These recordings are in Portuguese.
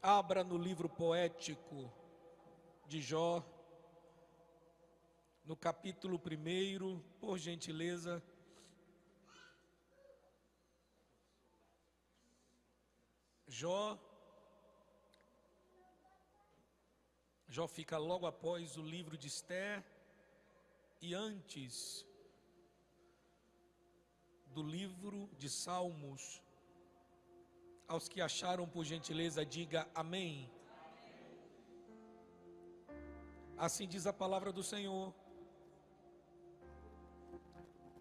Abra no livro poético de Jó, no capítulo 1, por gentileza. Jó fica logo após o livro de Esther e antes do livro de Salmos. Aos que acharam, por gentileza, diga amém. Assim diz a palavra do Senhor.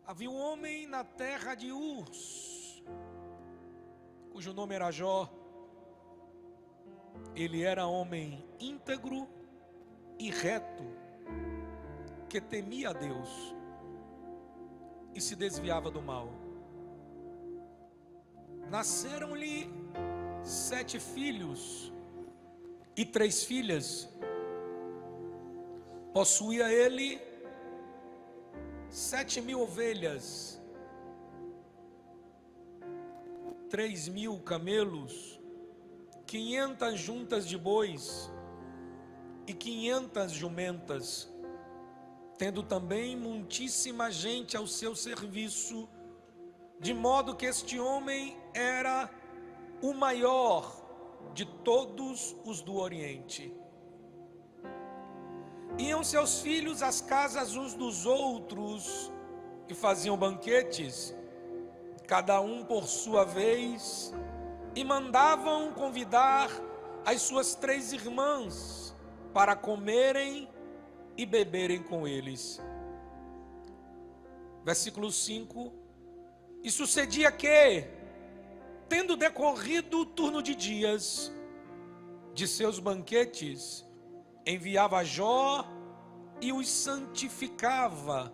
Havia um homem na terra de Uz, cujo nome era Jó. Ele era homem íntegro e reto, que temia a Deus e se desviava do mal. Nasceram-lhe 7 filhos e 3 filhas. Possuía ele 7.000 ovelhas, 3.000 camelos, 500 juntas de bois e 500 jumentas, tendo também muitíssima gente ao seu serviço, de modo que este homem era o maior de todos os do Oriente. Iam seus filhos às casas uns dos outros e faziam banquetes, cada um por sua vez, e mandavam convidar as suas 3 irmãs para comerem e beberem com eles. Versículo 5. E sucedia que, tendo decorrido o turno de dias de seus banquetes, enviava Jó e os santificava,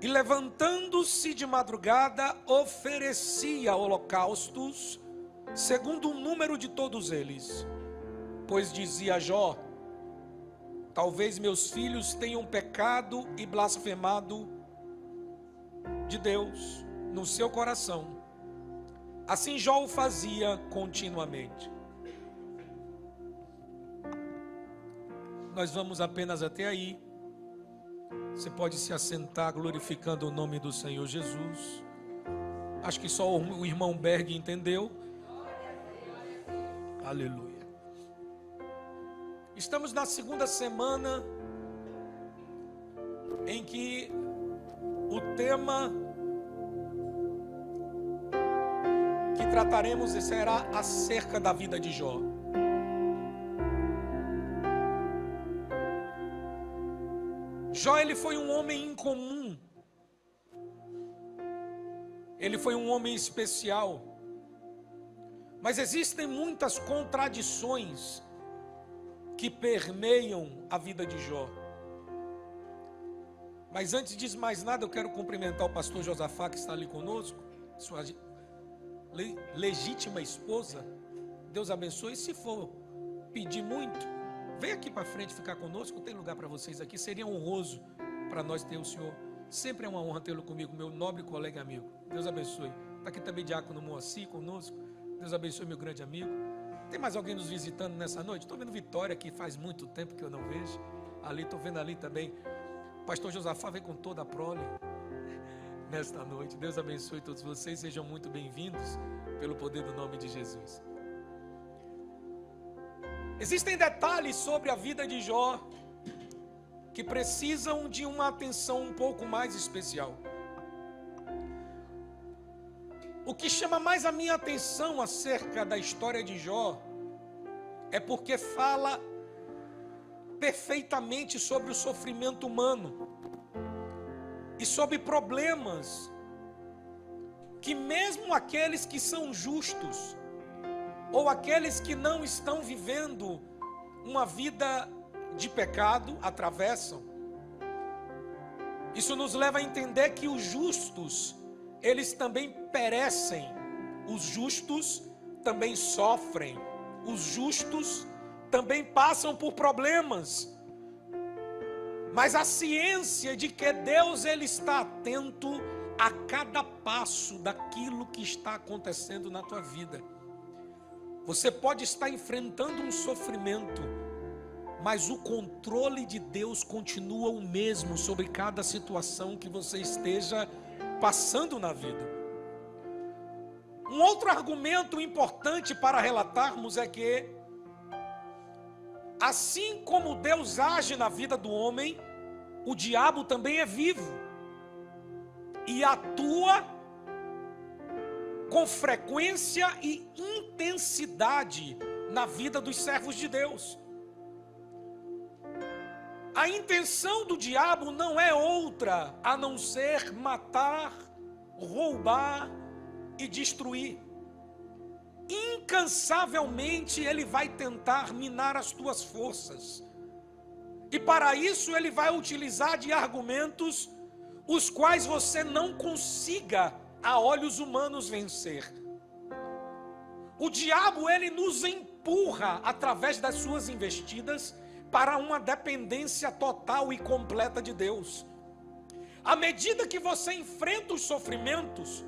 e levantando-se de madrugada, oferecia holocaustos, segundo o número de todos eles. Pois dizia Jó: talvez meus filhos tenham pecado e blasfemado de Deus no seu coração. Assim Jó o fazia continuamente. Nós vamos apenas até aí. Você pode se assentar glorificando o nome do Senhor Jesus. Acho que só o irmão Berg entendeu. Aleluia. Estamos na segunda semana em que o tema que trataremos será acerca da vida de Jó. Jó, ele foi um homem incomum. Ele foi um homem especial. Mas existem muitas contradições que permeiam a vida de Jó. Mas antes de mais nada, eu quero cumprimentar o pastor Josafá, que está ali conosco, sua legítima esposa. Deus abençoe. Se for pedir muito, vem aqui para frente ficar conosco. Tem lugar para vocês aqui. Seria honroso para nós ter o senhor. Sempre é uma honra tê-lo comigo, meu nobre colega e amigo. Deus abençoe. Está aqui também Diácono Moacir conosco. Deus abençoe, meu grande amigo. Tem mais alguém nos visitando nessa noite? Estou vendo Vitória, que faz muito tempo que eu não vejo. Ali, estou vendo ali também. Pastor Josafá vem com toda a prole nesta noite. Deus abençoe todos vocês. Sejam muito bem-vindos pelo poder do nome de Jesus. Existem detalhes sobre a vida de Jó que precisam de uma atenção um pouco mais especial. O que chama mais a minha atenção acerca da história de Jó é porque fala perfeitamente sobre o sofrimento humano e sobre problemas que mesmo aqueles que são justos ou aqueles que não estão vivendo uma vida de pecado atravessam. Isso nos leva a entender que os justos, eles também perecem, os justos também sofrem, os justos também passam por problemas, mas a ciência de que Deus ele está atento a cada passo daquilo que está acontecendo na tua vida. Você pode estar enfrentando um sofrimento, mas o controle de Deus continua o mesmo sobre cada situação que você esteja passando na vida. Um outro argumento importante para relatarmos é que, assim como Deus age na vida do homem, o diabo também é vivo e atua com frequência e intensidade na vida dos servos de Deus. A intenção do diabo não é outra a não ser matar, roubar e destruir. Incansavelmente ele vai tentar minar as tuas forças. E para isso ele vai utilizar de argumentos os quais você não consiga a olhos humanos vencer. O diabo, ele nos empurra através das suas investidas para uma dependência total e completa de Deus. À medida que você enfrenta os sofrimentos,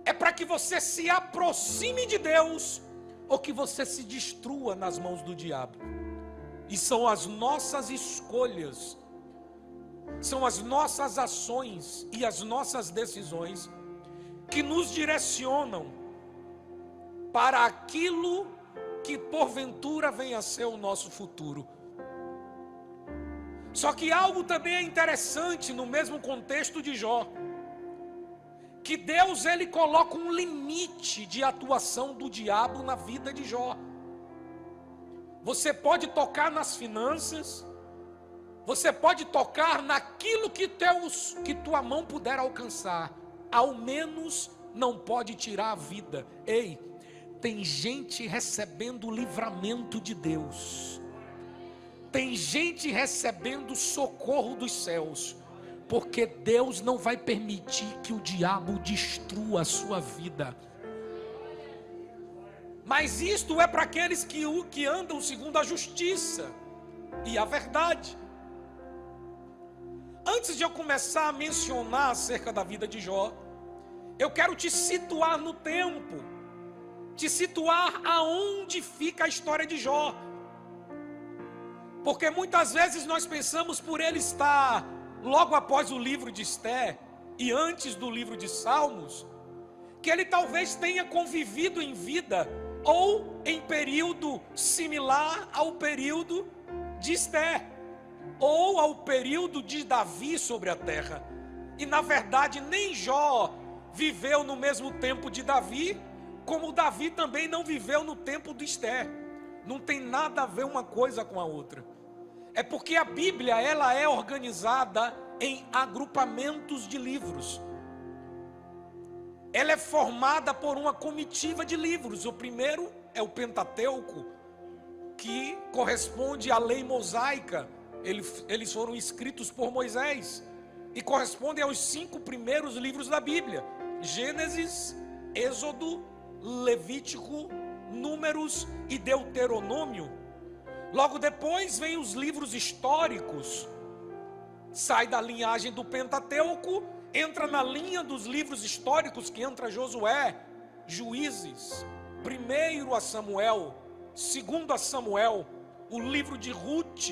é para que você se aproxime de Deus ou que você se destrua nas mãos do diabo. E são as nossas escolhas, são as nossas ações e as nossas decisões que nos direcionam para aquilo que porventura venha a ser o nosso futuro. Só que algo também é interessante no mesmo contexto de Jó, que Deus, ele coloca um limite de atuação do diabo na vida de Jó. Você pode tocar nas finanças, você pode tocar naquilo que tua mão puder alcançar, ao menos não pode tirar a vida. Ei, tem gente recebendo livramento de Deus, tem gente recebendo socorro dos céus, porque Deus não vai permitir que o diabo destrua a sua vida. Mas isto é para aqueles que andam segundo a justiça e a verdade. Antes de eu começar a mencionar acerca da vida de Jó, eu quero te situar no tempo, te situar aonde fica a história de Jó. Porque muitas vezes nós pensamos por ele estar logo após o livro de Esther e antes do livro de Salmos, que ele talvez tenha convivido em vida ou em período similar ao período de Esther, ou ao período de Davi sobre a terra. E na verdade nem Jó viveu no mesmo tempo de Davi, como Davi também não viveu no tempo de Esther. Não tem nada a ver uma coisa com a outra. É porque a Bíblia, ela é organizada em agrupamentos de livros. Ela é formada por uma comitiva de livros. O primeiro é o Pentateuco, que corresponde à lei mosaica. Eles foram escritos por Moisés e correspondem aos 5 primeiros livros da Bíblia: Gênesis, Êxodo, Levítico, Números e Deuteronômio. Logo depois vem os livros históricos, sai da linhagem do Pentateuco, entra na linha dos livros históricos, que entra Josué, Juízes, 1 a Samuel, 2 a Samuel, o livro de Ruth,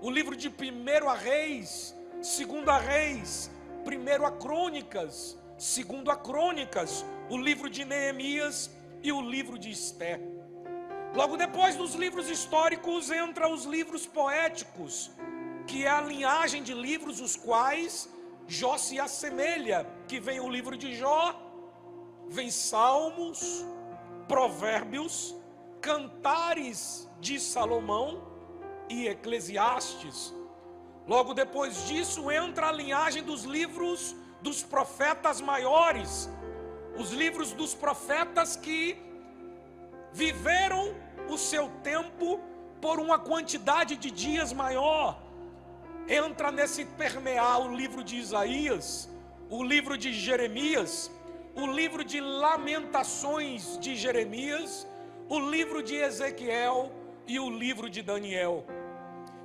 o livro de 1 a Reis, 2 a Reis, 1 a Crônicas, 2 a Crônicas, o livro de Neemias e o livro de Esther. Logo depois dos livros históricos entra os livros poéticos, que é a linhagem de livros os quais Jó se assemelha, que vem o livro de Jó, vem Salmos, Provérbios, Cantares de Salomão e Eclesiastes. Logo depois disso entra a linhagem dos livros dos profetas maiores, os livros dos profetas que viveram o seu tempo por uma quantidade de dias maior. Entra nesse permear o livro de Isaías, o livro de Jeremias, o livro de Lamentações de Jeremias, o livro de Ezequiel e o livro de Daniel.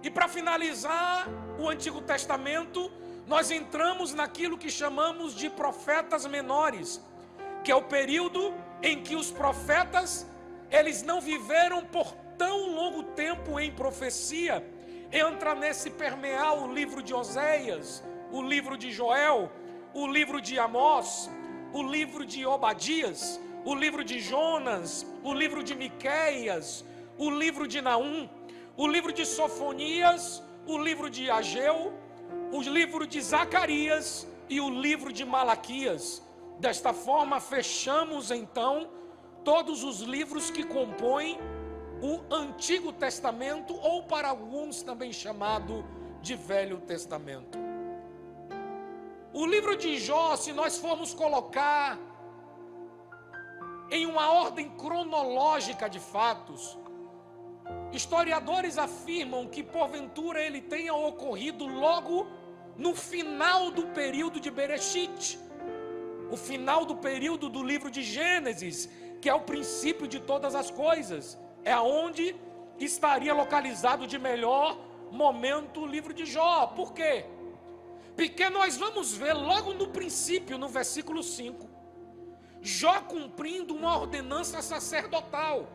E para finalizar o Antigo Testamento, nós entramos naquilo que chamamos de profetas menores, que é o período em que os profetas, eles não viveram por tão longo tempo em profecia, entra nesse permear o livro de Oséias, o livro de Joel, o livro de Amós, o livro de Obadias, o livro de Jonas, o livro de Miqueias, o livro de Naum, o livro de Sofonias, o livro de Ageu, o livro de Zacarias e o livro de Malaquias. Desta forma, fechamos então todos os livros que compõem o Antigo Testamento, ou para alguns também chamado de Velho Testamento. O livro de Jó, se nós formos colocar em uma ordem cronológica de fatos, historiadores afirmam que porventura ele tenha ocorrido logo no final do período de Bereshit, o final do período do livro de Gênesis, que é o princípio de todas as coisas. É onde estaria localizado de melhor momento o livro de Jó. Por quê? Porque nós vamos ver logo no princípio, no versículo 5, Jó cumprindo uma ordenança sacerdotal.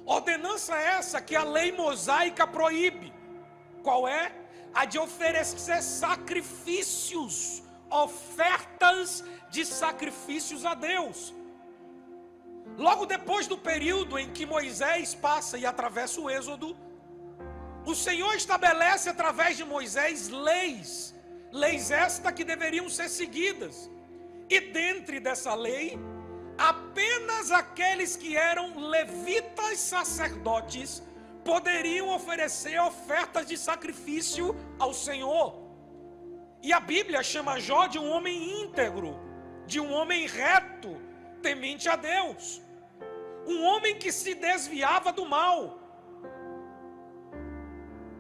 Ordenança essa que a lei mosaica proíbe. Qual é? A de oferecer sacrifícios, ofertas de sacrifícios a Deus. Logo depois do período em que Moisés passa e atravessa o Êxodo, o Senhor estabelece através de Moisés leis estas que deveriam ser seguidas. E dentre dessa lei, apenas aqueles que eram levitas sacerdotes poderiam oferecer ofertas de sacrifício ao Senhor. E a Bíblia chama Jó de um homem íntegro, de um homem reto, temente a Deus, um homem que se desviava do mal.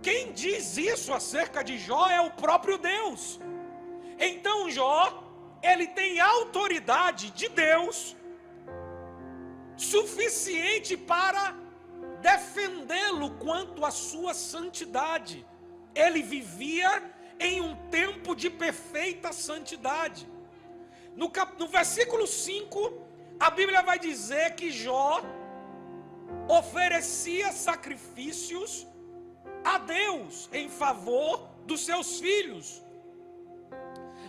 Quem diz isso acerca de Jó é o próprio Deus. Então Jó, ele tem autoridade de Deus suficiente para defendê-lo quanto à sua santidade. Ele vivia em um tempo de perfeita santidade. No versículo 5, a Bíblia vai dizer que Jó oferecia sacrifícios a Deus em favor dos seus filhos.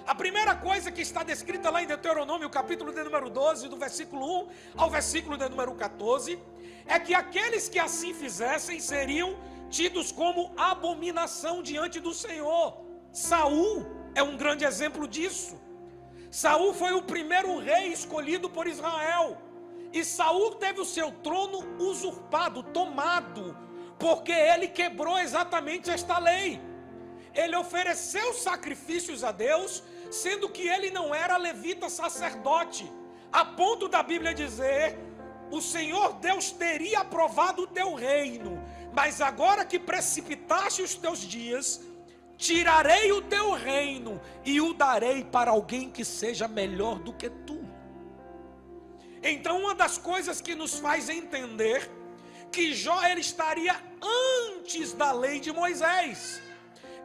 A primeira coisa que está descrita lá em Deuteronômio, capítulo de número 12, do versículo 1 ao versículo de número 14, é que aqueles que assim fizessem seriam tidos como abominação diante do Senhor. Saul é um grande exemplo disso. Saul foi o primeiro rei escolhido por Israel, e Saul teve o seu trono usurpado, tomado, porque ele quebrou exatamente esta lei. Ele ofereceu sacrifícios a Deus, sendo que ele não era levita sacerdote, a ponto da Bíblia dizer: o Senhor Deus teria aprovado o teu reino, mas agora que precipitaste os teus dias, tirarei o teu reino e o darei para alguém que seja melhor do que tu. Então, uma das coisas que nos faz entender que Jó ele estaria antes da lei de Moisés,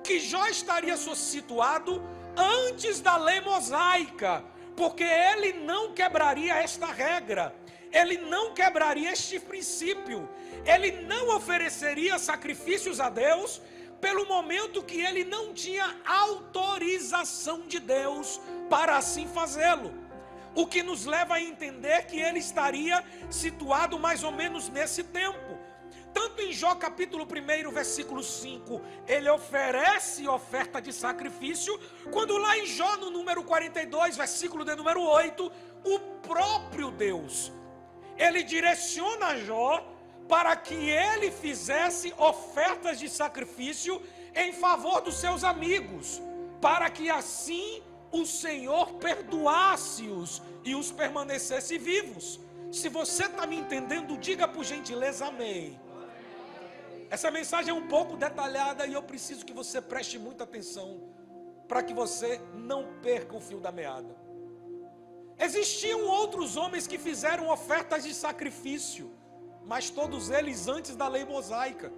que Jó estaria situado antes da lei mosaica, porque ele não quebraria esta regra, ele não quebraria este princípio, ele não ofereceria sacrifícios a Deus pelo momento que ele não tinha autorização de Deus para assim fazê-lo. O que nos leva a entender que ele estaria situado mais ou menos nesse tempo. Tanto em Jó capítulo 1, versículo 5, ele oferece oferta de sacrifício, quando lá em Jó no número 42, versículo de número 8, o próprio Deus, ele direciona a Jó para que ele fizesse ofertas de sacrifício em favor dos seus amigos, para que assim o Senhor perdoasse-os e os permanecesse vivos. Se você está me entendendo, diga por gentileza amém. Essa mensagem é um pouco detalhada e eu preciso que você preste muita atenção para que você não perca o fio da meada. Existiam outros homens que fizeram ofertas de sacrifício, mas todos eles antes da lei mosaica.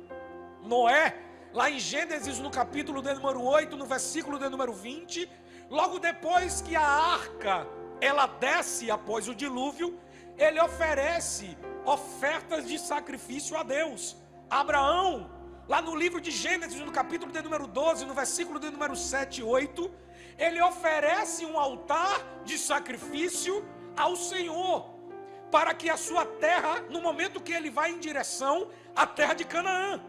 Noé, lá em Gênesis no capítulo de número 8, no versículo de número 20, logo depois que a arca ela desce após o dilúvio, ele oferece ofertas de sacrifício a Deus. Abraão, lá no livro de Gênesis, no capítulo de número 12, no versículo de número 7 e 8, ele oferece um altar de sacrifício ao Senhor, para que a sua terra, no momento que ele vai em direção à terra de Canaã.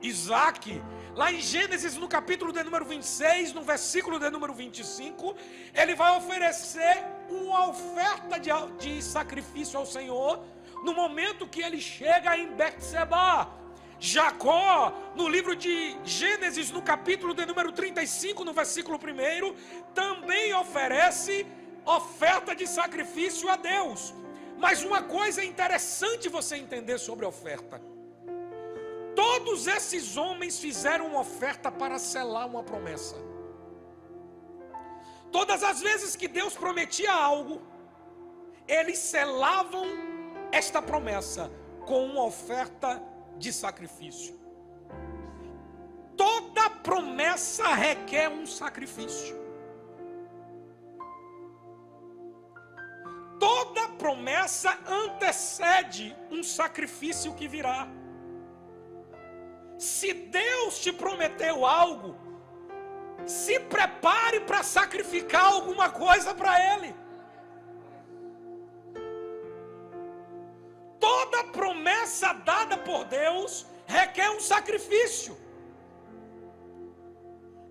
Isaac, lá em Gênesis, no capítulo de número 26, no versículo de número 25, ele vai oferecer uma oferta de sacrifício ao Senhor, no momento que ele chega em Betseba. Jacó, no livro de Gênesis, no capítulo de número 35, no versículo 1, também oferece oferta de sacrifício a Deus. Mas uma coisa interessante você entender sobre a oferta: todos esses homens fizeram uma oferta para selar uma promessa. Todas as vezes que Deus prometia algo, eles selavam esta promessa com uma oferta de sacrifício. Toda promessa requer um sacrifício. Toda promessa antecede um sacrifício que virá. Se Deus te prometeu algo, se prepare para sacrificar alguma coisa para Ele. Toda promessa dada por Deus requer um sacrifício.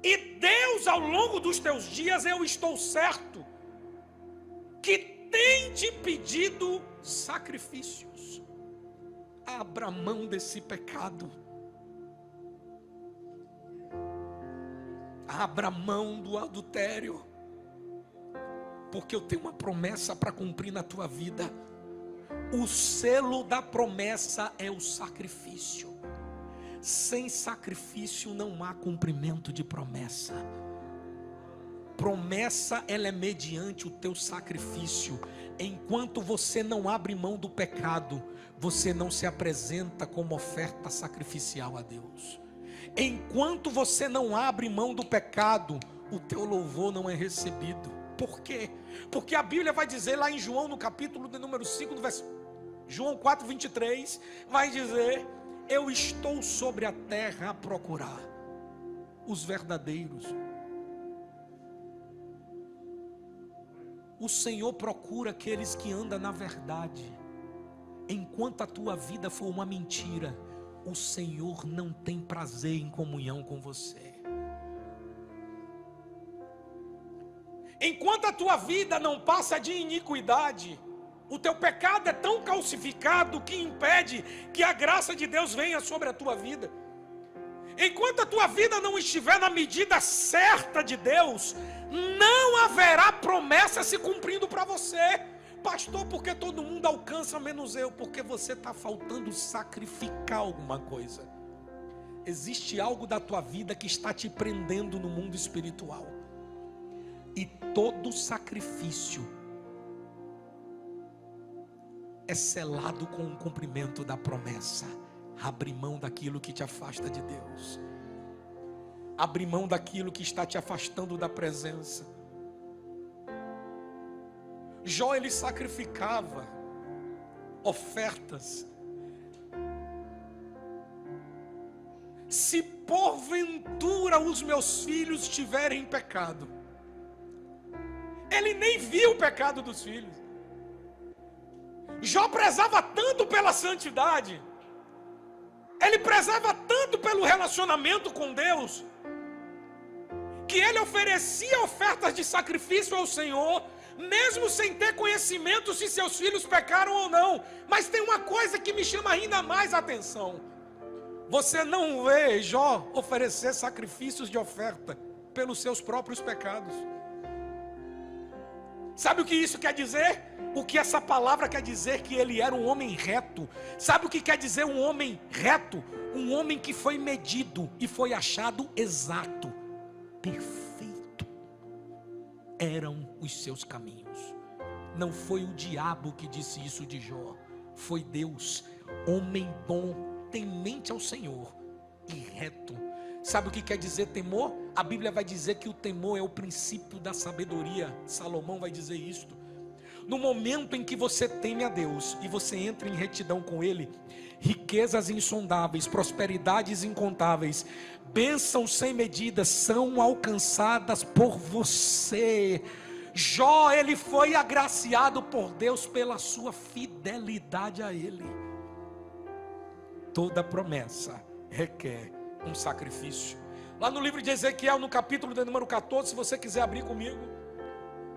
E Deus, ao longo dos teus dias, eu estou certo, que tem te pedido sacrifícios. Abra mão desse pecado. Abra mão do adultério, porque eu tenho uma promessa para cumprir na tua vida. O selo da promessa é o sacrifício. Sem sacrifício não há cumprimento de promessa. Promessa, ela é mediante o teu sacrifício. Enquanto você não abre mão do pecado, você não se apresenta como oferta sacrificial a Deus. Enquanto você não abre mão do pecado, o teu louvor não é recebido. Por quê? Porque a Bíblia vai dizer lá em João, no capítulo de número 5, no João 4, 23, vai dizer: eu estou sobre a terra a procurar os verdadeiros. O Senhor procura aqueles que andam na verdade. Enquanto a tua vida for uma mentira, o Senhor não tem prazer em comunhão com você. Enquanto a tua vida não passa de iniquidade, o teu pecado é tão calcificado que impede que a graça de Deus venha sobre a tua vida. Enquanto a tua vida não estiver na medida certa de Deus, não haverá promessa se cumprindo para você. Pastor, porque todo mundo alcança menos eu? Porque você está faltando sacrificar alguma coisa. Existe algo da tua vida que está te prendendo no mundo espiritual. E todo sacrifício é selado com o cumprimento da promessa. Abre mão daquilo que te afasta de Deus. Abre mão daquilo que está te afastando da presença. Jó, ele sacrificava ofertas. Se porventura os meus filhos estiverem em pecado, ele nem via o pecado dos filhos. Jó prezava tanto pela santidade, ele prezava tanto pelo relacionamento com Deus, que ele oferecia ofertas de sacrifício ao Senhor, mesmo sem ter conhecimento se seus filhos pecaram ou não. Mas tem uma coisa que me chama ainda mais a atenção: você não vê Jó oferecer sacrifícios de oferta pelos seus próprios pecados. Sabe o que isso quer dizer? O que essa palavra quer dizer? Que ele era um homem reto. Sabe o que quer dizer um homem reto? Um homem que foi medido e foi achado exato, perfeito. Eram os seus caminhos. Não foi o diabo que disse isso de Jó, foi Deus. Homem bom, temente ao Senhor e reto. Sabe o que quer dizer temor? A Bíblia vai dizer que o temor é o princípio da sabedoria. Salomão vai dizer isto. No momento em que você teme a Deus e você entra em retidão com Ele, riquezas insondáveis, prosperidades incontáveis, bênçãos sem medida são alcançadas por você. Jó, ele foi agraciado por Deus pela sua fidelidade a Ele. Toda promessa requer um sacrifício. Lá no livro de Ezequiel, no capítulo de número 14, se você quiser abrir comigo,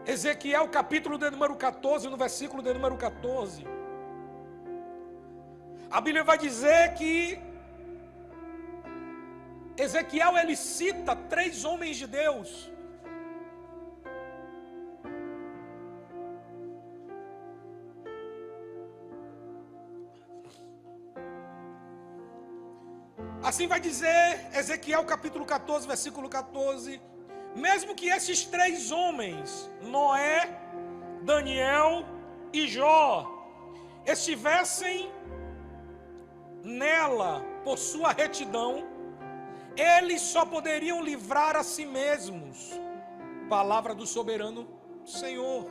Ezequiel capítulo de número 14, no versículo de número 14, a Bíblia vai dizer que Ezequiel, ele cita 3 homens de Deus. Assim vai dizer Ezequiel capítulo 14, versículo 14: mesmo que esses 3 homens, Noé, Daniel e Jó, estivessem nela por sua retidão, eles só poderiam livrar a si mesmos. Palavra do soberano Senhor.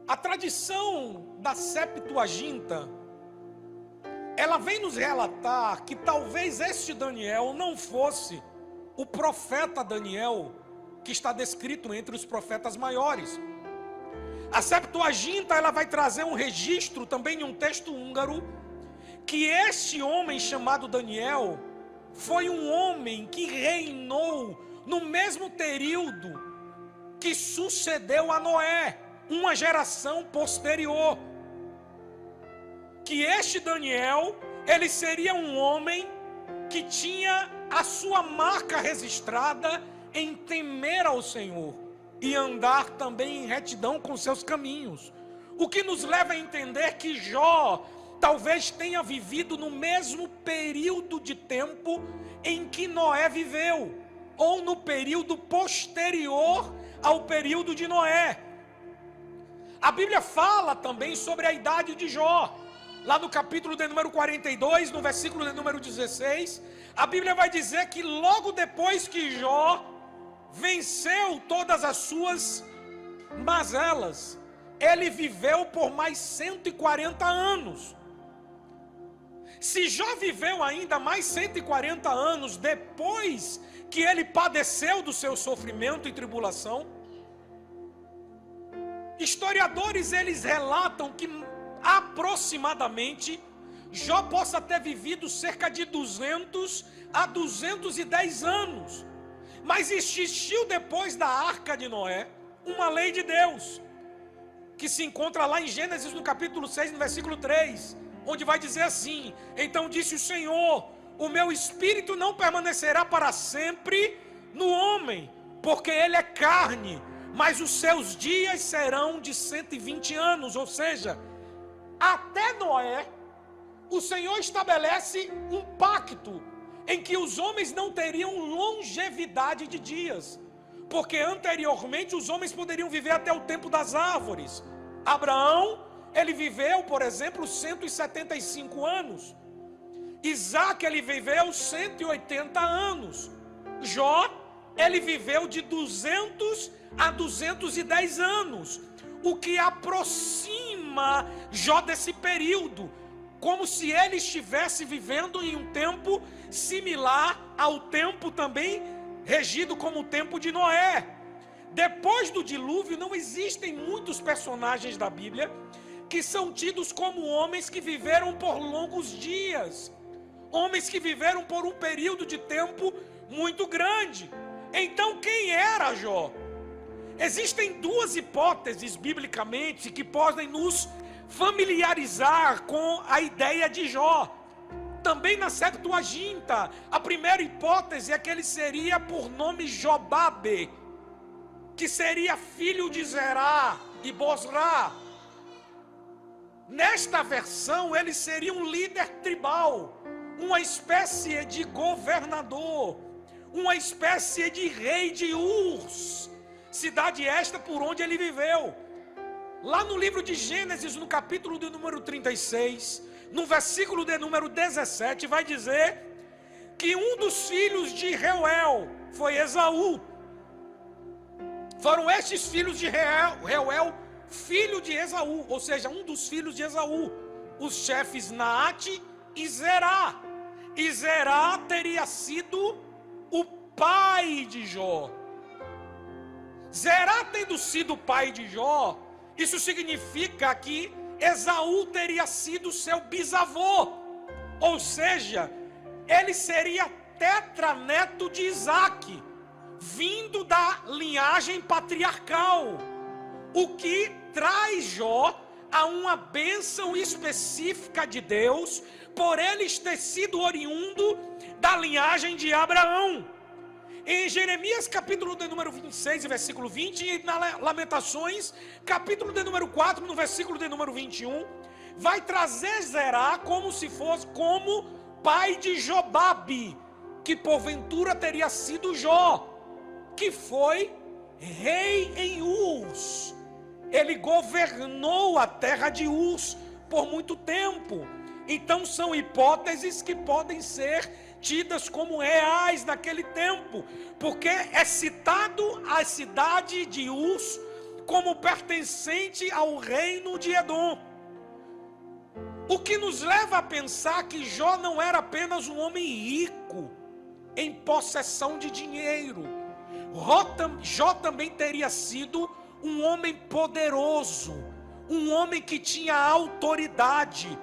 A tradição da Septuaginta, ela vem nos relatar que talvez este Daniel não fosse o profeta Daniel que está descrito entre os profetas maiores. A Septuaginta, ela vai trazer um registro também em um texto húngaro, que este homem chamado Daniel foi um homem que reinou no mesmo período que sucedeu a Noé, uma geração posterior. Que este Daniel, ele seria um homem que tinha a sua marca registrada em temer ao Senhor e andar também em retidão com seus caminhos. O que nos leva a entender que Jó talvez tenha vivido no mesmo período de tempo em que Noé viveu, ou no período posterior ao período de Noé. A Bíblia fala também sobre a idade de Jó. Lá no capítulo de número 42, no versículo de número 16, a Bíblia vai dizer que logo depois que Jó venceu todas as suas mazelas, ele viveu por mais 140 anos. Se Jó viveu ainda mais 140 anos depois que ele padeceu do seu sofrimento e tribulação, historiadores eles relatam que aproximadamente Jó possa ter vivido cerca de 200 a 210 anos. Mas existiu depois da arca de Noé uma lei de Deus, que se encontra lá em Gênesis no capítulo 6, no versículo 3, onde vai dizer assim: então disse o Senhor, o meu espírito não permanecerá para sempre no homem, porque ele é carne, mas os seus dias serão de 120 anos, ou seja, até Noé, o Senhor estabelece um pacto em que os homens não teriam longevidade de dias, porque anteriormente os homens poderiam viver até o tempo das árvores. Abraão, ele viveu, por exemplo, 175 anos. Isaac, ele viveu 180 anos. Jó, ele viveu de 200 a 210 anos, o que aproxima Jó desse período, como se ele estivesse vivendo em um tempo similar ao tempo também regido como o tempo de Noé. Depois do dilúvio, não existem muitos personagens da Bíblia que são tidos como homens que viveram por longos dias, homens que viveram por um período de tempo muito grande. Então, quem era Jó? Existem 2 hipóteses biblicamente que podem nos familiarizar com a ideia de Jó. Também na Septuaginta, a primeira hipótese é que ele seria por nome Jobabe, que seria filho de Zerá e Bosra. Nesta versão, ele seria um líder tribal, uma espécie de governador, uma espécie de rei de Urs, cidade esta por onde ele viveu. Lá no livro de Gênesis, no capítulo de número 36, no versículo de número 17, vai dizer que um dos filhos de Reuel foi Esaú. Foram estes filhos de Reuel, filho de Esaú, ou seja, um dos filhos de Esaú, os chefes Naate e Zerá. E Zerá teria sido o pai de Jó. Zerá tendo sido pai de Jó, isso significa que Esaú teria sido seu bisavô, ou seja, ele seria tetraneto de Isaque, vindo da linhagem patriarcal, o que traz Jó a uma bênção específica de Deus, por ele ter sido oriundo da linhagem de Abraão. Em Jeremias capítulo de número 26, versículo 20, e na Lamentações, capítulo de número 4, no versículo de número 21, vai trazer Zerá como se fosse como pai de Jobabe, que porventura teria sido Jó, que foi rei em Uz. Ele governou a terra de Uz por muito tempo. Então são hipóteses que podem ser tidas como reais naquele tempo, porque é citado a cidade de Uz como pertencente ao reino de Edom. O que nos leva a pensar que Jó não era apenas um homem rico, em possessão de dinheiro. Jó também teria sido um homem poderoso, um homem que tinha autoridade,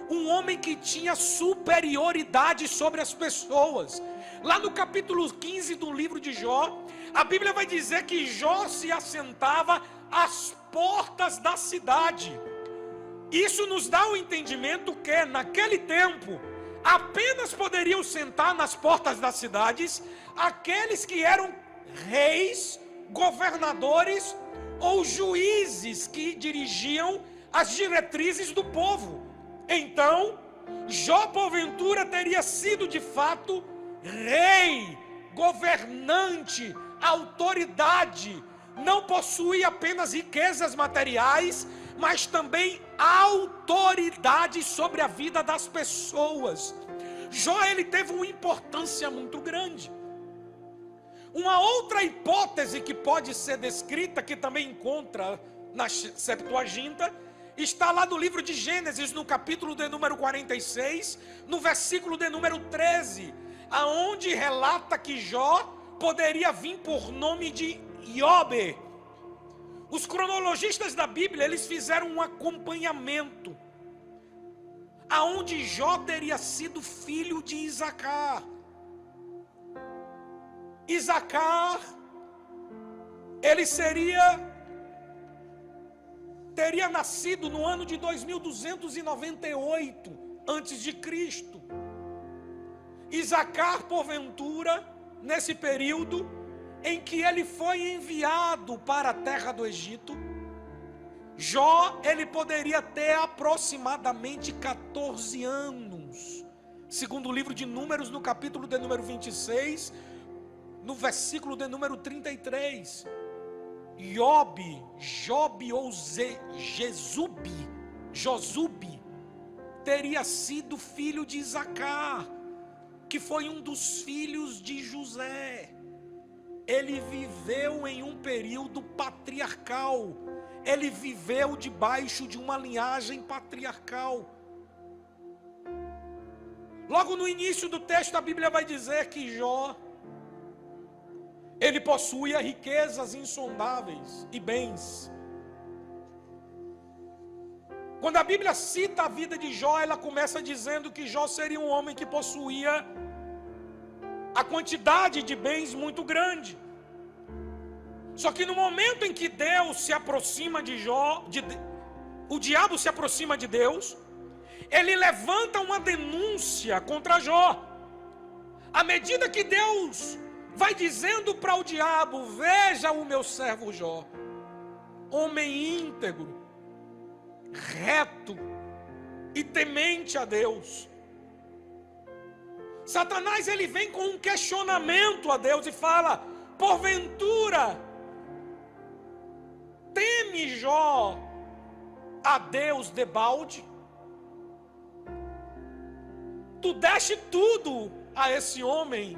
um homem que tinha superioridade sobre as pessoas. Lá no capítulo 15 do livro de Jó, a Bíblia vai dizer que Jó se assentava às portas da cidade. Isso nos dá o entendimento que naquele tempo apenas poderiam sentar nas portas das cidades aqueles que eram reis, governadores ou juízes que dirigiam as diretrizes do povo. Então, Jó porventura teria sido de fato rei, governante, autoridade. Não possuía apenas riquezas materiais, mas também autoridade sobre a vida das pessoas. Jó, ele teve uma importância muito grande. Uma outra hipótese que pode ser descrita, que também encontra na Septuaginta, está lá no livro de Gênesis, no capítulo de número 46, no versículo de número 13, aonde relata que Jó poderia vir por nome de Iobe. Os cronologistas da Bíblia, eles fizeram um acompanhamento, aonde Jó teria sido filho de Isacar. Isacar, ele teria nascido no ano de 2298 antes de Cristo. Isacar, porventura, nesse período em que ele foi enviado para a terra do Egito, Jó, ele poderia ter aproximadamente 14 anos. Segundo o livro de Números, no capítulo de número 26, no versículo de número 33, Jobe ou Josube teria sido filho de Isacar, que foi um dos filhos de José. Ele viveu em um período patriarcal, ele viveu debaixo de uma linhagem patriarcal. Logo no início do texto, a Bíblia vai dizer que Jó, ele possuía riquezas insondáveis e bens. Quando a Bíblia cita a vida de Jó, ela começa dizendo que Jó seria um homem que possuía a quantidade de bens muito grande. Só que no momento em que Deus se aproxima de Jó, o diabo se aproxima de Deus, ele levanta uma denúncia contra Jó. À medida que Deus vai dizendo para o diabo: veja o meu servo Jó, homem íntegro, reto e temente a Deus. Satanás, ele vem com um questionamento a Deus e fala: porventura teme Jó a Deus debalde? Tu deste tudo a esse homem,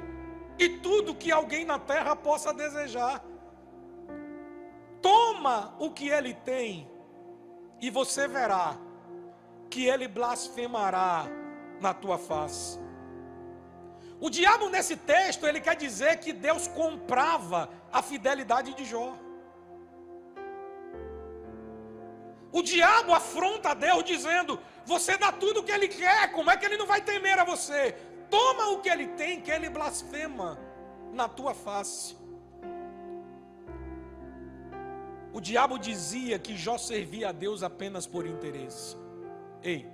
e tudo que alguém na terra possa desejar. Toma o que ele tem e você verá que ele blasfemará na tua face. O diabo nesse texto, ele quer dizer que Deus comprava a fidelidade de Jó. O diabo afronta a Deus dizendo: você dá tudo o que ele quer, como é que ele não vai temer a você? Toma o que ele tem, que ele blasfema na tua face. O diabo dizia que Jó servia a Deus apenas por interesse. Ei,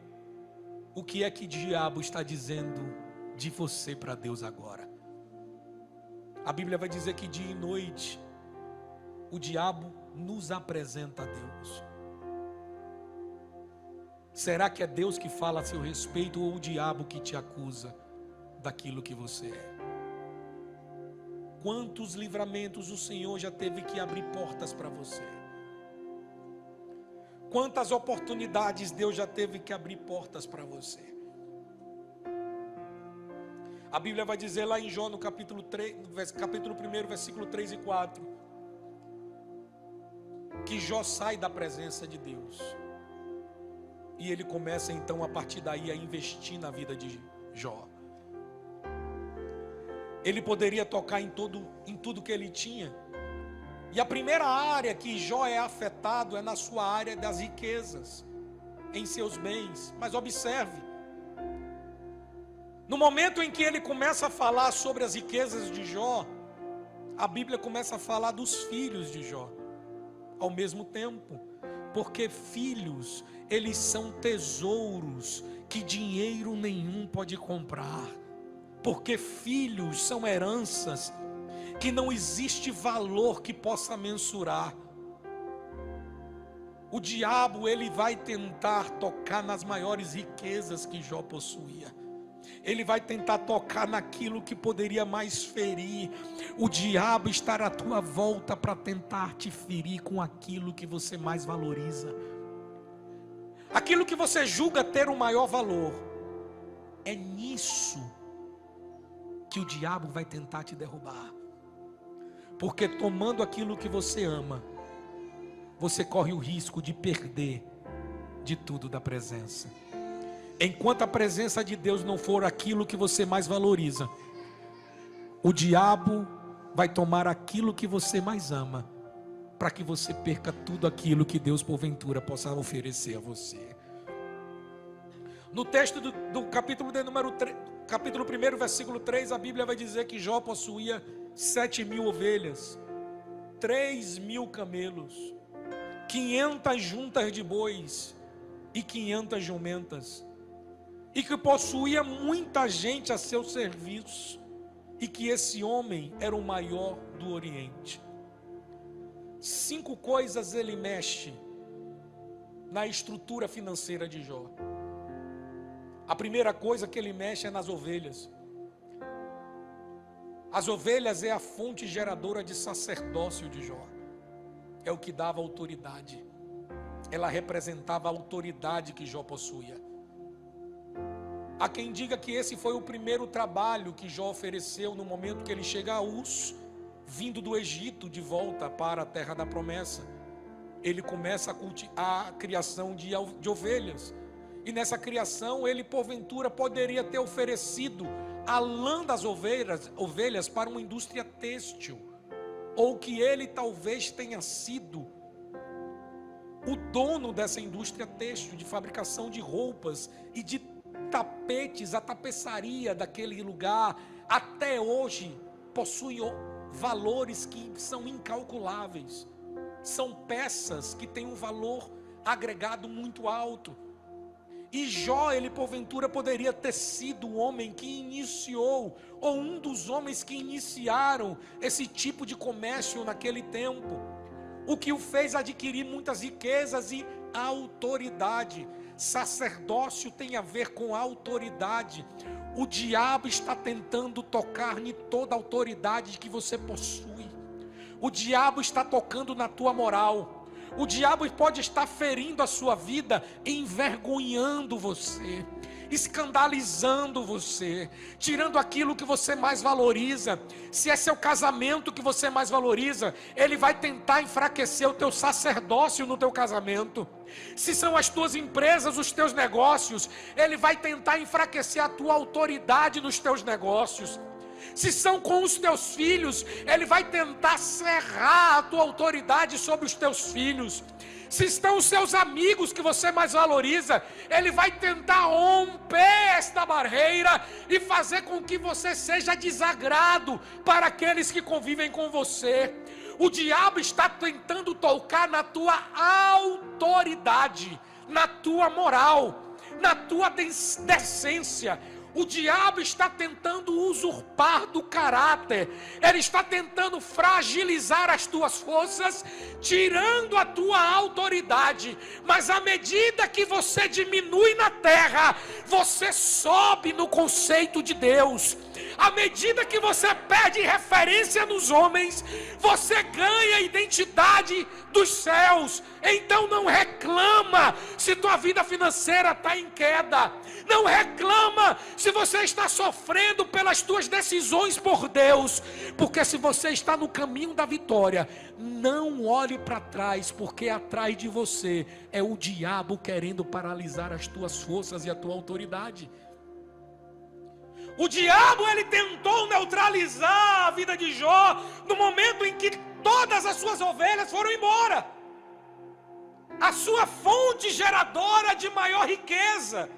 o que é que o diabo está dizendo de você para Deus agora? A Bíblia vai dizer que dia e noite o diabo nos apresenta a Deus. Será que é Deus que fala a seu respeito ou o diabo que te acusa daquilo que você é? Quantos livramentos o Senhor já teve que abrir portas para você? Quantas oportunidades Deus já teve que abrir portas para você? A Bíblia vai dizer lá em Jó, no capítulo 1, versículo 3 e 4, que Jó sai da presença de Deus. E ele começa então a partir daí a investir na vida de Jó. Ele poderia tocar em tudo que ele tinha. E a primeira área que Jó é afetado é na sua área das riquezas, em seus bens. Mas observe, no momento em que ele começa a falar sobre as riquezas de Jó, a Bíblia começa a falar dos filhos de Jó ao mesmo tempo. Porque filhos, eles são tesouros que dinheiro nenhum pode comprar. Porque filhos são heranças que não existe valor que possa mensurar. O diabo, ele vai tentar tocar nas maiores riquezas que Jó possuía. Ele vai tentar tocar naquilo que poderia mais ferir. O diabo está à tua volta para tentar te ferir com aquilo que você mais valoriza. Aquilo que você julga ter o maior valor. É nisso que o diabo vai tentar te derrubar. Porque tomando aquilo que você ama, você corre o risco de perder de tudo da presença. Enquanto a presença de Deus não for aquilo que você mais valoriza, o diabo vai tomar aquilo que você mais ama, para que você perca tudo aquilo que Deus porventura possa oferecer a você. No texto do capítulo 1, versículo 3, a Bíblia vai dizer que Jó possuía 7.000 ovelhas, 3.000 camelos, 500 juntas de bois e 500 jumentas, e que possuía muita gente a seu serviço, e que esse homem era o maior do Oriente. 5 coisas ele mexe na estrutura financeira de Jó. A primeira coisa que ele mexe é nas ovelhas. As ovelhas é a fonte geradora de sacerdócio de Jó. É o que dava autoridade. Ela representava a autoridade que Jó possuía. Há quem diga que esse foi o primeiro trabalho que Jó ofereceu no momento que ele chega a Uz, vindo do Egito de volta para a terra da promessa. Ele começa a criação de ovelhas. E nessa criação ele porventura poderia ter oferecido a lã das ovelhas para uma indústria têxtil. Ou que ele talvez tenha sido o dono dessa indústria têxtil, de fabricação de roupas e de tapetes. A tapeçaria daquele lugar até hoje possui valores que são incalculáveis. São peças que têm um valor agregado muito alto. E Jó, ele porventura poderia ter sido o homem que iniciou, ou um dos homens que iniciaram esse tipo de comércio naquele tempo, o que o fez adquirir muitas riquezas e autoridade. Sacerdócio tem a ver com autoridade. O diabo está tentando tocar em toda a autoridade que você possui. O diabo está tocando na tua moral. O diabo pode estar ferindo a sua vida, envergonhando você. escandalizando você, tirando aquilo que você mais valoriza. Se é seu casamento que você mais valoriza, ele vai tentar enfraquecer o teu sacerdócio no teu casamento. Se são as tuas empresas, os teus negócios, ele vai tentar enfraquecer a tua autoridade nos teus negócios. Se são com os teus filhos, ele vai tentar cerrar a tua autoridade sobre os teus filhos. Se estão os seus amigos que você mais valoriza, ele vai tentar romper esta barreira e fazer com que você seja desagrado para aqueles que convivem com você. O diabo está tentando tocar na tua autoridade, na tua moral, na tua decência. O diabo está tentando usurpar do caráter, ele está tentando fragilizar as tuas forças, tirando a tua autoridade. Mas à medida que você diminui na terra, você sobe no conceito de Deus. À medida que você perde referência nos homens, você ganha identidade dos céus. Então não reclama se tua vida financeira está em queda. Não reclama se você está sofrendo pelas tuas decisões por Deus. Porque se você está no caminho da vitória, não olhe para trás, porque atrás de você é o diabo querendo paralisar as tuas forças e a tua autoridade. O diabo, ele tentou neutralizar a vida de Jó no momento em que todas as suas ovelhas foram embora. A sua fonte geradora de maior riqueza,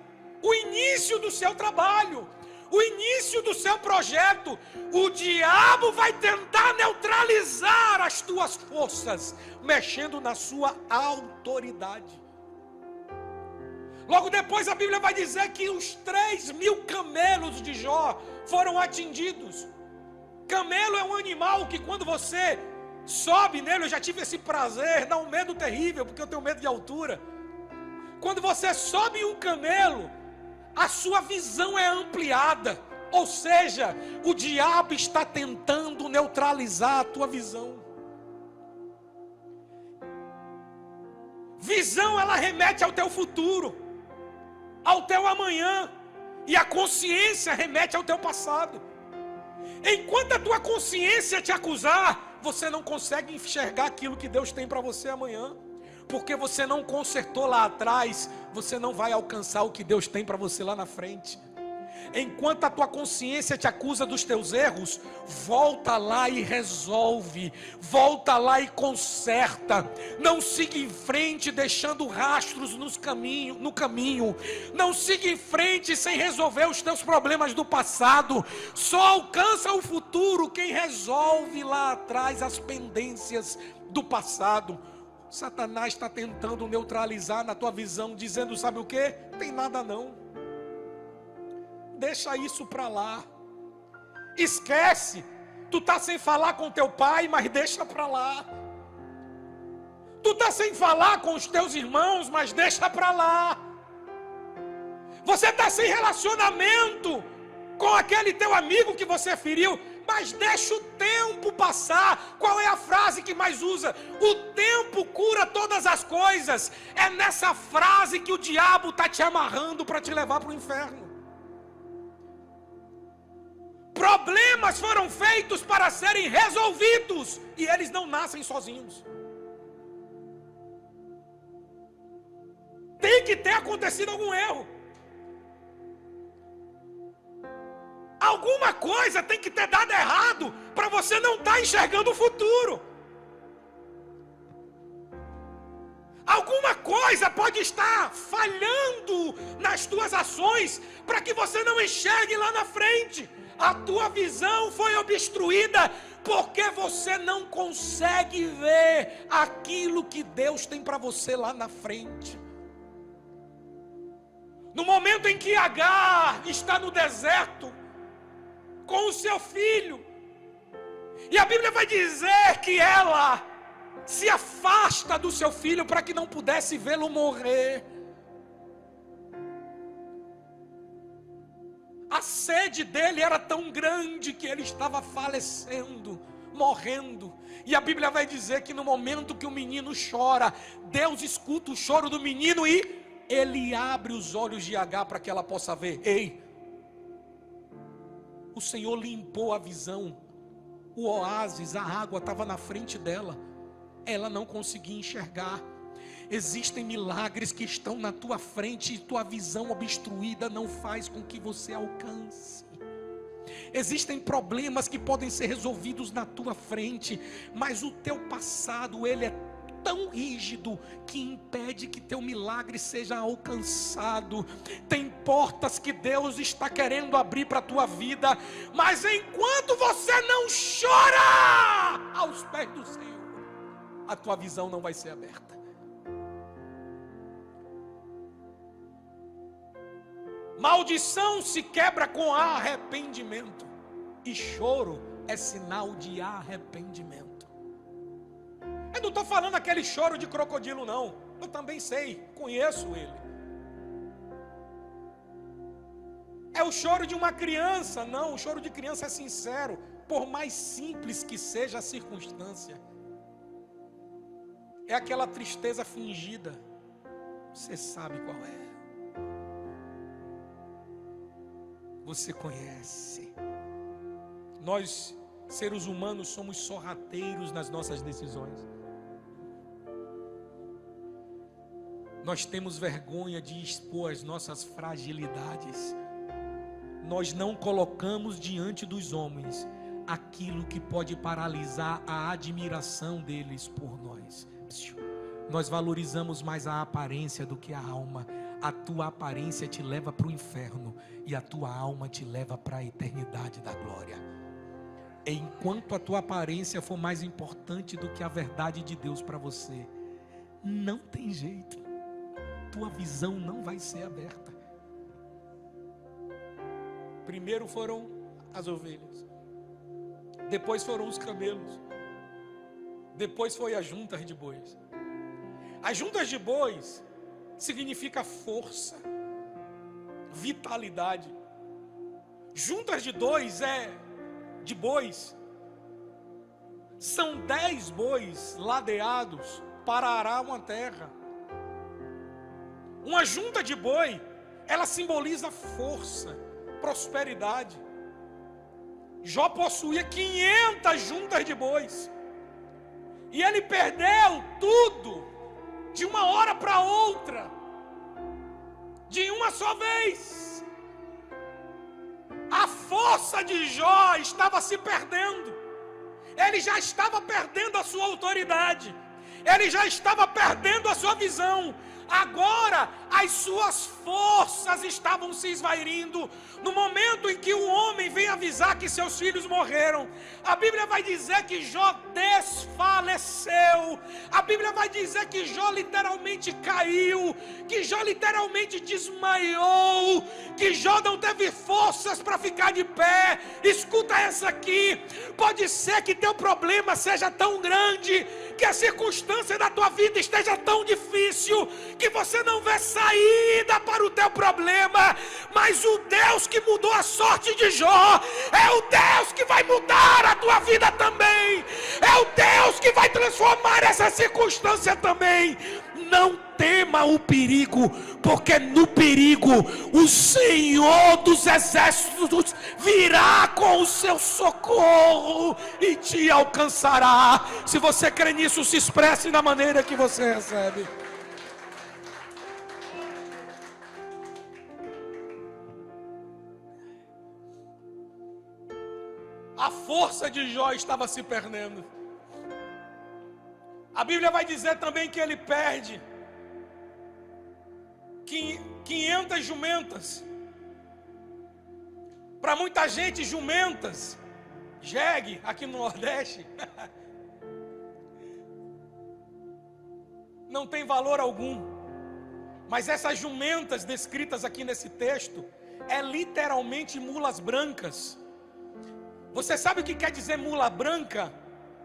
o início do seu trabalho, o início do seu projeto. O diabo vai tentar neutralizar as tuas forças, mexendo na sua autoridade. Logo depois a Bíblia vai dizer que os 3.000 camelos de Jó foram atingidos. Camelo é um animal que quando você sobe nele, eu já tive esse prazer, dá um medo terrível, porque eu tenho medo de altura. Quando você sobe em um camelo, a sua visão é ampliada. Ou seja, o diabo está tentando neutralizar a tua visão. Visão, ela remete ao teu futuro, ao teu amanhã, e a consciência remete ao teu passado. Enquanto a tua consciência te acusar, você não consegue enxergar aquilo que Deus tem para você amanhã, porque você não consertou lá atrás, você não vai alcançar o que Deus tem para você lá na frente. Enquanto a tua consciência te acusa dos teus erros, volta lá e resolve, volta lá e conserta. Não siga em frente deixando rastros no caminho. Não siga em frente sem resolver os teus problemas do passado. Só alcança o futuro quem resolve lá atrás as pendências do passado. Satanás está tentando neutralizar na tua visão, dizendo, sabe o que? Tem nada não. Deixa isso para lá. Esquece. Tu está sem falar com teu pai, mas deixa para lá. Tu está sem falar com os teus irmãos, mas deixa para lá. Você está sem relacionamento com aquele teu amigo que você feriu, mas deixa o tempo passar. Qual é a frase que mais usa? O tempo cura todas as coisas. É nessa frase que o diabo está te amarrando para te levar para o inferno. Problemas foram feitos para serem resolvidos, e eles não nascem sozinhos. Tem que ter acontecido algum erro. Alguma coisa tem que ter dado errado para você não estar enxergando o futuro. Alguma coisa pode estar falhando nas tuas ações para que você não enxergue lá na frente. A tua visão foi obstruída porque você não consegue ver aquilo que Deus tem para você lá na frente. No momento em que Agar está no deserto com o seu filho, e a Bíblia vai dizer que ela se afasta do seu filho para que não pudesse vê-lo morrer. A sede dele era tão grande que ele estava falecendo, morrendo. E a Bíblia vai dizer que no momento que o menino chora, Deus escuta o choro do menino e Ele abre os olhos de Agar para que ela possa ver. Ei, o Senhor limpou a visão. O oásis, a água estava na frente dela. Ela não conseguia enxergar. Existem milagres que estão na tua frente e tua visão obstruída não faz com que você alcance. Existem problemas que podem ser resolvidos na tua frente, mas o teu passado, ele é tão rígido que impede que teu milagre seja alcançado. Tem portas que Deus está querendo abrir para a tua vida, mas enquanto você não chora aos pés do Senhor, a tua visão não vai ser aberta. Maldição se quebra com arrependimento, e choro é sinal de arrependimento. Eu não estou falando aquele choro de crocodilo, não. Eu também sei, conheço ele. É o choro de uma criança. Não, o choro de criança é sincero, por mais simples que seja a circunstância. É aquela tristeza fingida. Você sabe qual é. Você conhece. Nós, seres humanos, somos sorrateiros nas nossas decisões. Nós temos vergonha de expor as nossas fragilidades. Nós não colocamos diante dos homens aquilo que pode paralisar a admiração deles por nós. Nós valorizamos mais a aparência do que a alma. A tua aparência te leva para o inferno e a tua alma te leva para a eternidade da glória. Enquanto a tua aparência for mais importante do que a verdade de Deus para você, não tem jeito. Tua visão não vai ser aberta. Primeiro foram as ovelhas, depois foram os camelos, depois foi as juntas de bois. As juntas de bois significa força, vitalidade. Juntas de bois são 10 bois ladeados para arar uma terra. Uma junta de boi, ela simboliza força, prosperidade. Jó possuía 500 juntas de bois, e ele perdeu tudo de uma hora para outra, de uma só vez. A força de Jó estava se perdendo. Ele já estava perdendo a sua autoridade, ele já estava perdendo a sua visão. Agora as suas forças estavam se esvairindo. No momento em que o homem vem avisar que seus filhos morreram, a Bíblia vai dizer que Jó desfaleceu. A Bíblia vai dizer que Jó literalmente caiu, que Jó literalmente desmaiou, que Jó não teve forças para ficar de pé. Escuta essa aqui. Pode ser que teu problema seja tão grande, que a circunstância da tua vida esteja tão difícil, que você não vê saída para o teu problema, mas o Deus que mudou a sorte de Jó é o Deus que vai mudar a tua vida também, é o Deus que vai transformar essa circunstância também. Não tema o perigo, porque no perigo o Senhor dos exércitos virá com o seu socorro e te alcançará. Se você crê nisso, se expresse da maneira que você recebe. A força de Jó estava se perdendo. A Bíblia vai dizer também que ele perde 500 jumentas. Para muita gente, jumentas, jegue, aqui no Nordeste, não tem valor algum. Mas essas jumentas descritas aqui nesse texto é literalmente mulas brancas. Você sabe o que quer dizer mula branca?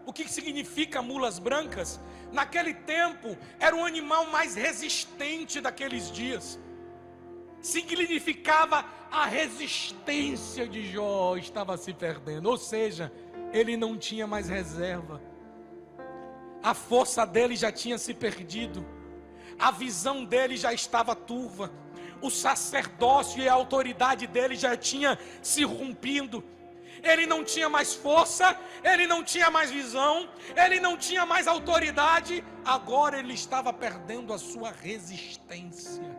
O que significa mulas brancas? Naquele tempo, era o animal mais resistente daqueles dias. Significava a resistência de Jó estava se perdendo. Ou seja, ele não tinha mais reserva. A força dele já tinha se perdido. A visão dele já estava turva. O sacerdócio e a autoridade dele já tinha se rompido. Ele não tinha mais força, ele não tinha mais visão, ele não tinha mais autoridade. Agora ele estava perdendo a sua resistência.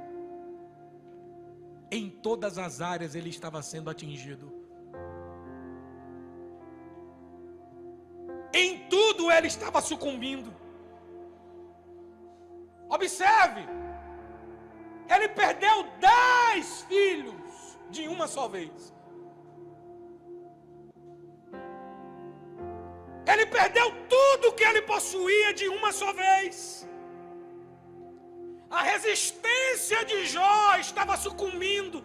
Em todas as áreas ele estava sendo atingido. Em tudo ele estava sucumbindo. Observe, ele perdeu 10 filhos de uma só vez. Ele perdeu tudo que ele possuía de uma só vez. A resistência de Jó estava sucumbindo.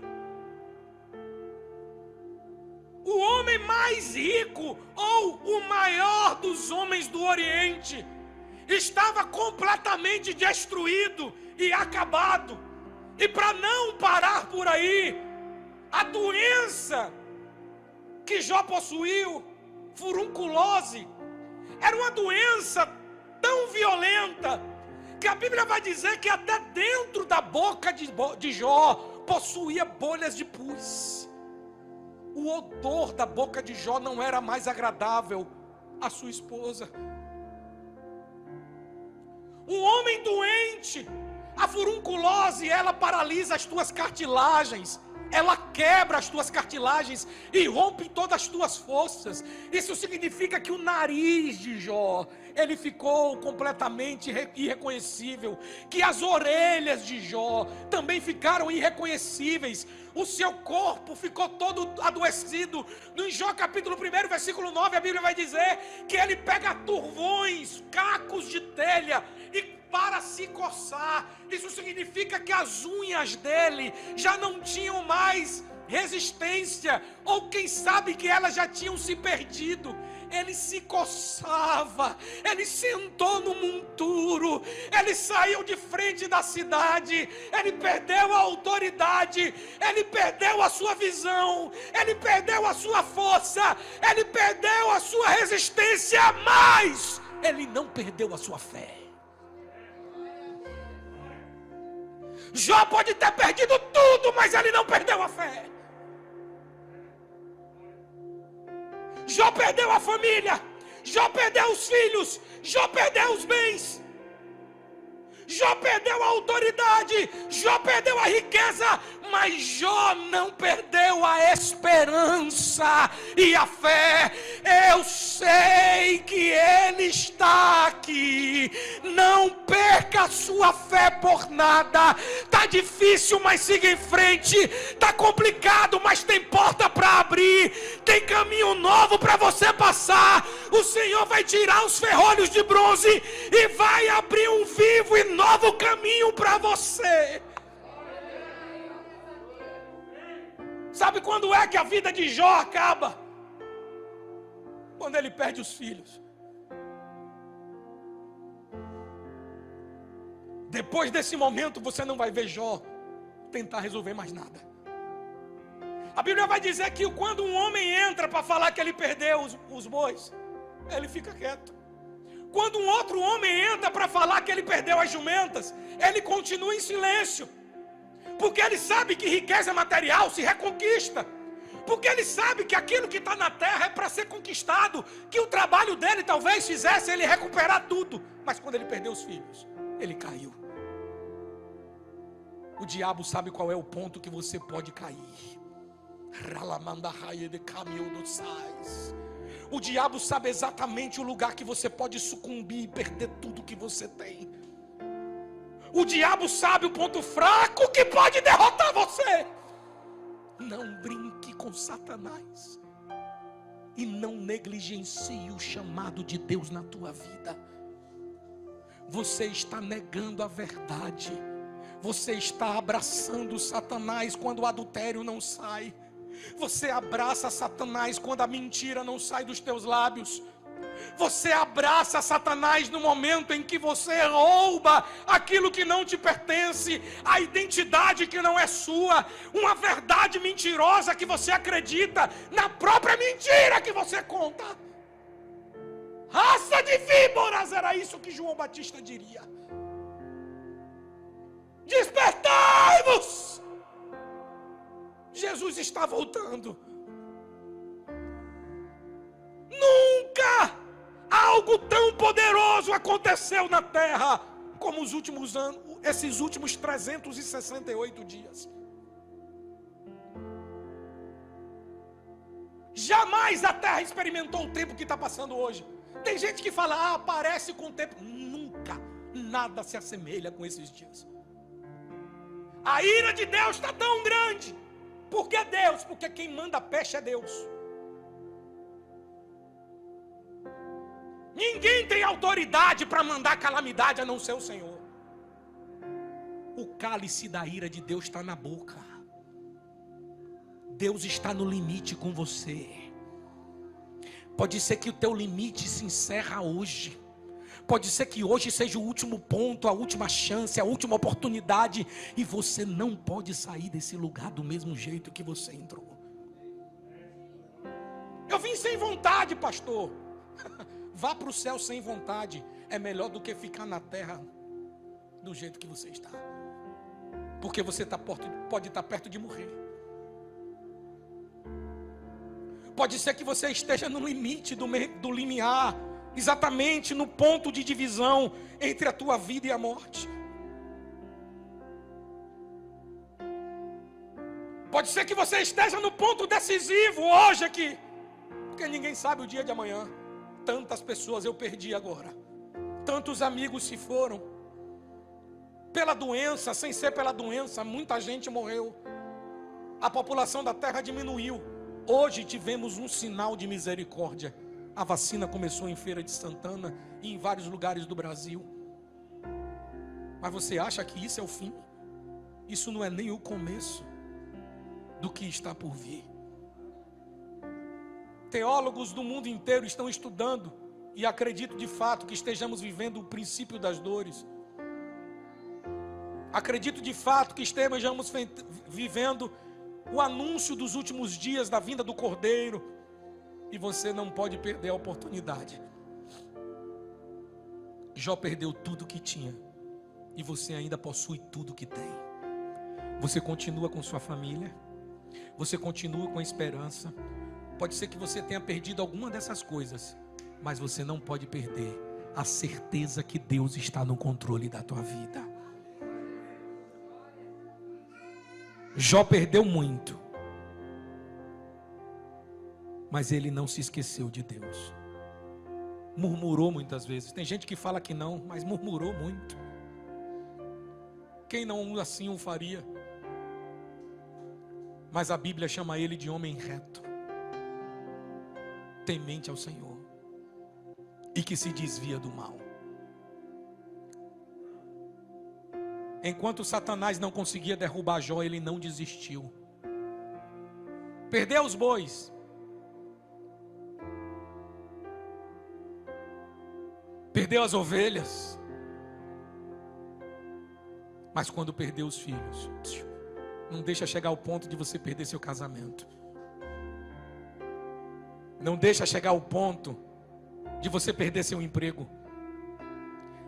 O homem mais rico, ou o maior dos homens do Oriente, estava completamente destruído e acabado. E para não parar por aí, a doença que Jó possuiu, furunculose, era uma doença tão violenta que a Bíblia vai dizer que até dentro da boca de Jó possuía bolhas de pus. O odor da boca de Jó não era mais agradável à sua esposa. Um homem doente, a furunculose, ela paralisa as tuas cartilagens, ela quebra as tuas cartilagens e rompe todas as tuas forças. Isso significa que o nariz de Jó, ele ficou completamente irreconhecível, que as orelhas de Jó também ficaram irreconhecíveis, o seu corpo ficou todo adoecido. No Jó capítulo 1, versículo 9, a Bíblia vai dizer que ele pega turvões, cacos de telha e para se coçar. Isso significa que as unhas dele já não tinham mais resistência, ou quem sabe que elas já tinham se perdido. Ele se coçava, ele sentou no monturo, ele saiu de frente da cidade, ele perdeu a autoridade, ele perdeu a sua visão, ele perdeu a sua força, ele perdeu a sua resistência, mas ele não perdeu a sua fé. Jó pode ter perdido tudo, mas ele não perdeu a fé. Jó perdeu a família, Jó perdeu os filhos, Jó perdeu os bens, Jó perdeu a autoridade, Jó perdeu a riqueza, mas Jó não perdeu a esperança e a fé. Eu sei que Ele está aqui. Não perca a sua fé por nada. Está difícil, mas siga em frente. Está complicado, mas tem porta para abrir. Tem caminho novo para você passar. O Senhor vai tirar os ferrolhos de bronze e vai abrir um vivo e novo caminho para você. Sabe quando é que a vida de Jó acaba? Quando ele perde os filhos. Depois desse momento você não vai ver Jó tentar resolver mais nada. A Bíblia vai dizer que quando um homem entra para falar que ele perdeu os bois, ele fica quieto. Quando um outro homem entra para falar que ele perdeu as jumentas, ele continua em silêncio. Porque ele sabe que riqueza material se reconquista. Porque ele sabe que aquilo que está na terra é para ser conquistado. Que o trabalho dele talvez fizesse ele recuperar tudo. Mas quando ele perdeu os filhos, ele caiu. O diabo sabe qual é o ponto que você pode cair. O diabo sabe exatamente o lugar que você pode sucumbir e perder tudo que você tem. O diabo sabe o ponto fraco que pode derrotar você. Não brinque com Satanás. E não negligencie o chamado de Deus na tua vida. Você está negando a verdade. Você está abraçando Satanás quando o adultério não sai. Você abraça Satanás quando a mentira não sai dos teus lábios. Você abraça Satanás no momento em que você rouba aquilo que não te pertence, a identidade que não é sua, uma verdade mentirosa que você acredita na própria mentira que você conta. Raça de víboras, era isso que João Batista diria. Despertai-vos! Jesus está voltando. Nunca algo tão poderoso aconteceu na terra como os últimos anos, esses últimos 368 dias. Jamais a terra experimentou o tempo que está passando hoje. Tem gente que fala, parece com o tempo. Nunca, nada se assemelha com esses dias. A ira de Deus está tão grande. Por que Deus? Porque quem manda peste é Deus. Ninguém tem autoridade para mandar calamidade a não ser o Senhor. O cálice da ira de Deus está na boca. Deus está no limite com você. Pode ser que o teu limite se encerra hoje. Pode ser que hoje seja o último ponto, a última chance, a última oportunidade. E você não pode sair desse lugar do mesmo jeito que você entrou. Eu vim sem vontade, pastor. Vá para o céu sem vontade. É melhor do que ficar na terra do jeito que você está. Porque você pode estar perto de morrer. Pode ser que você esteja no limite do limiar, exatamente no ponto de divisão entre a tua vida e a morte. Pode ser que você esteja no ponto decisivo hoje aqui, porque ninguém sabe o dia de amanhã. Tantas pessoas eu perdi agora, tantos amigos se foram pela doença, sem ser pela doença, muita gente morreu. A população da terra diminuiu. Hoje tivemos um sinal de misericórdia. A vacina começou em Feira de Santana e em vários lugares do Brasil. Mas você acha que isso é o fim? Isso não é nem o começo do que está por vir. Teólogos do mundo inteiro estão estudando e acredito de fato que estejamos vivendo o princípio das dores. Acredito de fato que estejamos vivendo o anúncio dos últimos dias da vinda do Cordeiro. E você não pode perder a oportunidade. Jó perdeu tudo que tinha. E você ainda possui tudo que tem. Você continua com sua família. Você continua com a esperança. Pode ser que você tenha perdido alguma dessas coisas. Mas você não pode perder a certeza que Deus está no controle da tua vida. Jó perdeu muito, mas ele não se esqueceu de Deus. Murmurou muitas vezes. Tem gente que fala que não, mas murmurou muito. Quem não assim o faria? Mas a Bíblia chama ele de homem reto, temente ao Senhor e que se desvia do mal. Enquanto Satanás não conseguia derrubar Jó, ele não desistiu. Perdeu os bois. Perdeu as ovelhas. Mas quando perdeu os filhos, não deixa chegar ao ponto de você perder seu casamento. Não deixa chegar ao ponto de você perder seu emprego.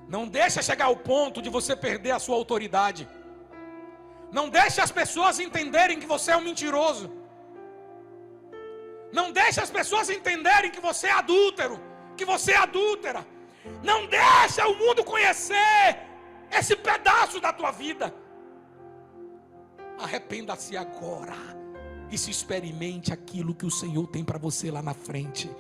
Não deixa chegar ao ponto de você perder a sua autoridade. Não deixa as pessoas entenderem que você é um mentiroso. Não deixa as pessoas entenderem que você é adúltero, que você é adúltera. Não deixa o mundo conhecer esse pedaço da tua vida. Arrependa-se agora e se experimente aquilo que o Senhor tem para você lá na frente.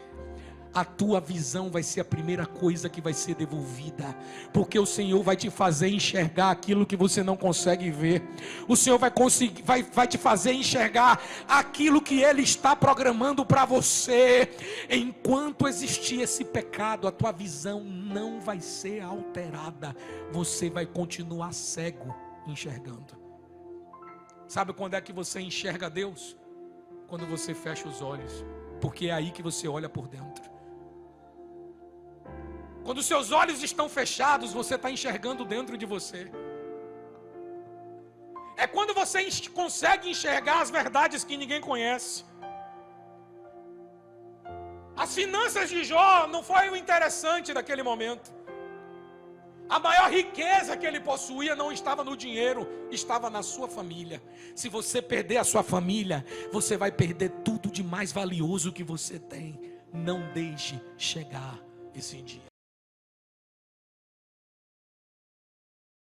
A tua visão vai ser a primeira coisa que vai ser devolvida, porque o Senhor vai te fazer enxergar aquilo que você não consegue ver. O Senhor vai te fazer enxergar aquilo que Ele está programando para você. Enquanto existir esse pecado, a tua visão não vai ser alterada. Você vai continuar cego enxergando. Sabe quando é que você enxerga Deus? Quando você fecha os olhos, porque é aí que você olha por dentro. Quando os seus olhos estão fechados, você está enxergando dentro de você. É quando você consegue enxergar as verdades que ninguém conhece. As finanças de Jó não foi o interessante daquele momento. A maior riqueza que ele possuía não estava no dinheiro, estava na sua família. Se você perder a sua família, você vai perder tudo de mais valioso que você tem. Não deixe chegar esse dia.